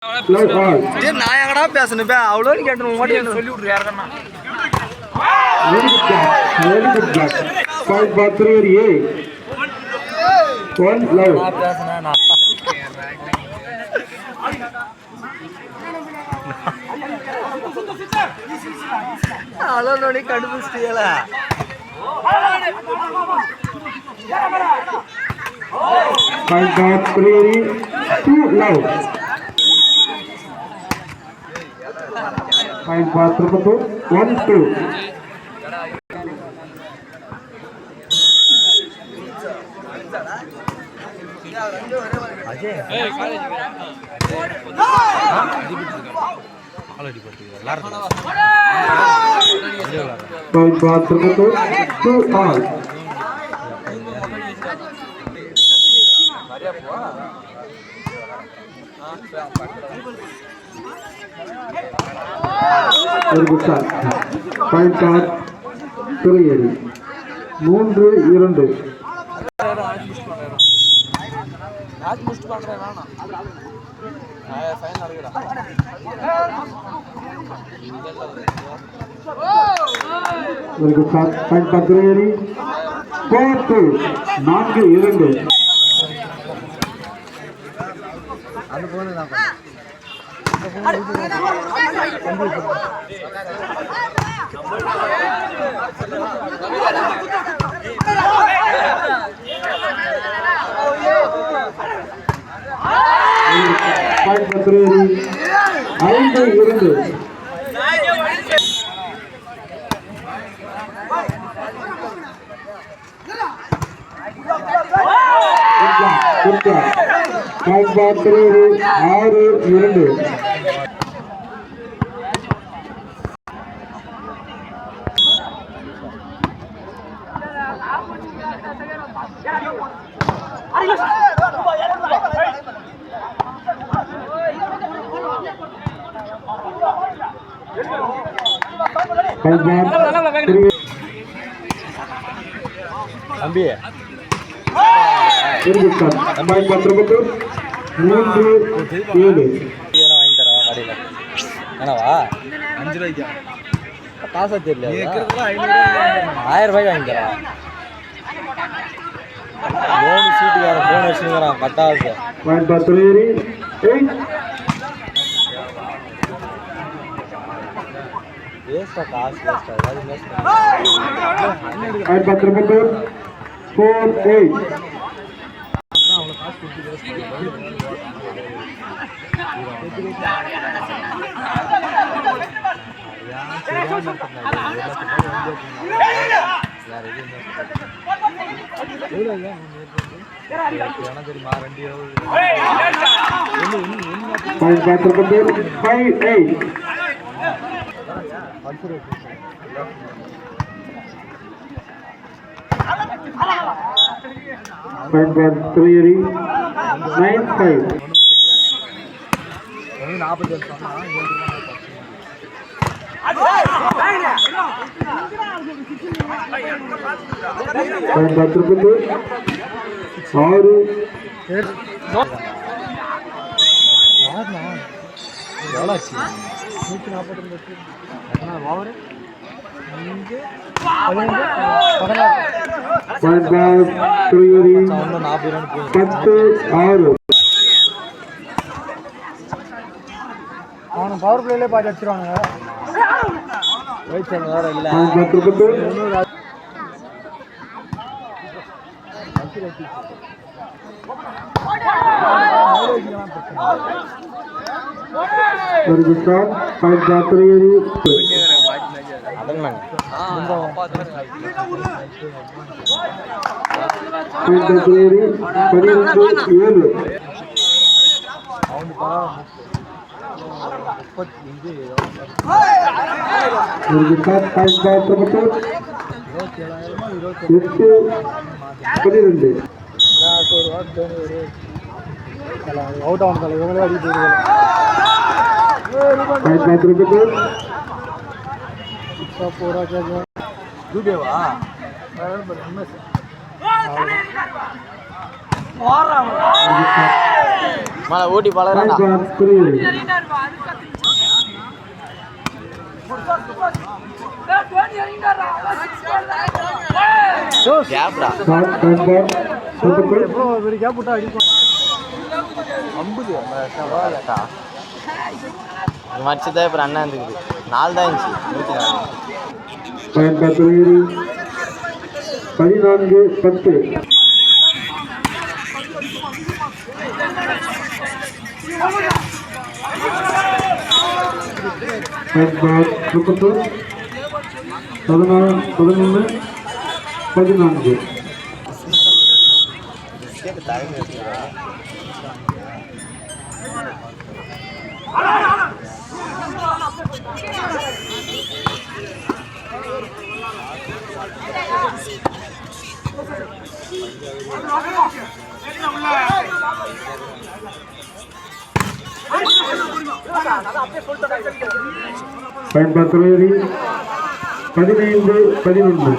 நான் எங்கடா பேசணும் அவ்வளோ கேட்டு சொல்லி விட்ரு யாருக்கண்ணா அவ்வளோ நோடி கண்டுபிடிச்சிட்டீங்களா Point bathroom to 1-2. Point bathroom to 2-all. Very good shot. Point card 3-2. 3-2. Very good shot. Point card 3-2. 4-2. 4-2. தம்பி என்னவா 5 ரூபாய்க்கு காசா தெரியல 1000 ரூபாய்க்கு வாங்கி தரேன் லோன் சீட்டுக்கார போன் வச்சுக்கிறான் கட்டாது வேஸ்டா காசு வேஸ்டா ஏதாவது 4-8. Point batter number 5-8. Point batter 9-5. Point batter number 6-6. எவ்வளோச்சு 140. அவன் பவர் பிளேலே பாத்து அடிச்சிருவாங்க வெயிட் வேற இல்ல Very good shot. Point batter அதங்கங்க Point batter 12-7. அவன் பா 35 Very good shot. Point batter 8-12. Out ஆனதால இவங்களே அடி போடுவாங்க Point batter पूरा क्या जो डूबेवा और रहा மழை ஊட்டி பழகிறாண்டா கேப்டா மடிச்சதே இப்போ அண்ணா இருந்துக்குது 4 தான் இருந்துச்சு 14-10 11-14 பயன்படுத்துவது 15-11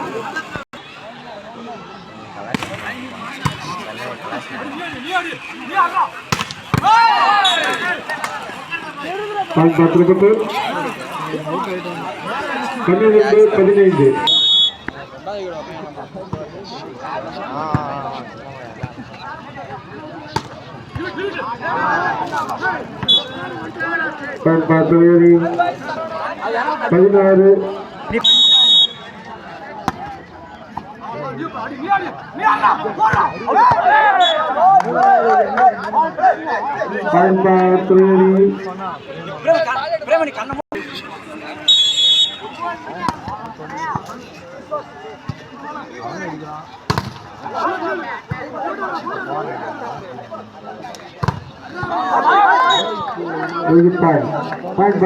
பயன்படுத்துவது 12-15 பயன்படுத்துவது 16 13-17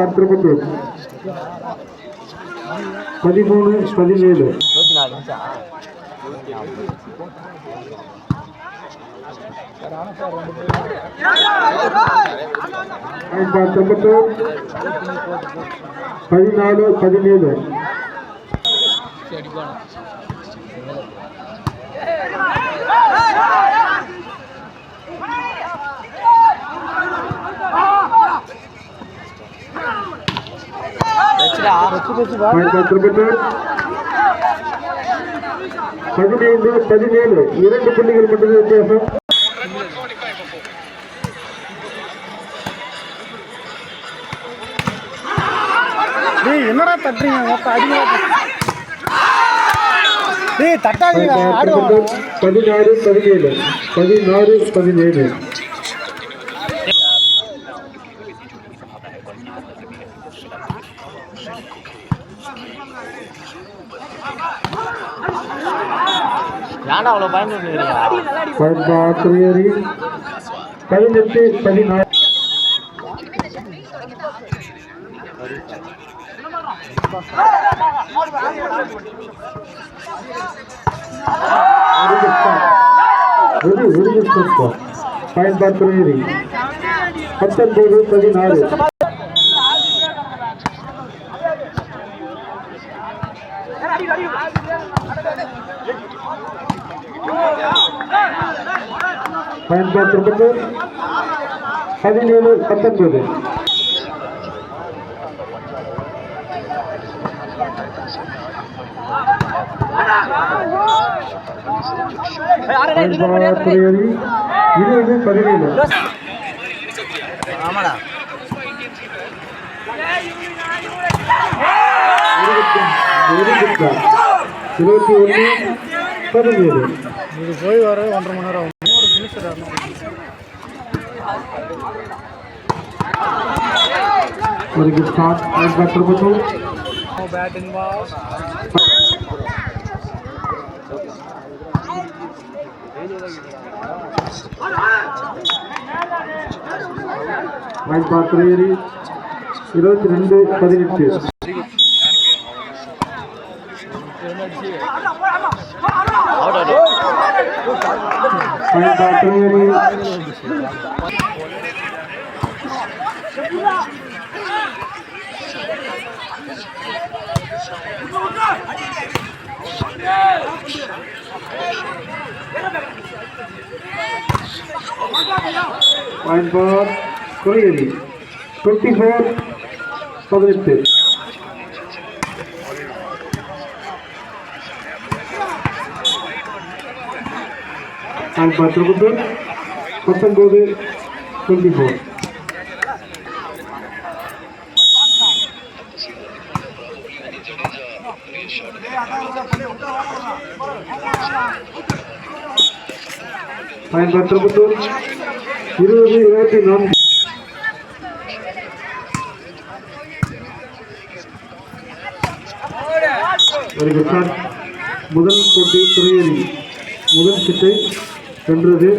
14-17 2 புள்ளிகள் மட்டுமே வித்தியாசம். என்னடா தட்டுறீங்க தட்டாதீங்க 16-17 16-17 ஏன்டா அவ்வளோ பயந்துட்டு 18-16 பயன்படுத்துவது 19-16 பயன்படுத்துவது 17-19 ஆமாடா 21-17 இது போய் வர 1.5 மணி நேரம் ஒரு ஃபினிஷர் பேட் இன்வால்வ் பயன்படுத்துவது 22-18 பயன்படுத்துவது பாயிண்ட் ஃபார் குறையடி 24-18. Point for Tirupattur 19-24. Point for Tirupattur 20-24. Very good sir. முதல் போட்டி துறையேறி முதல் சுற்றை வென்றது.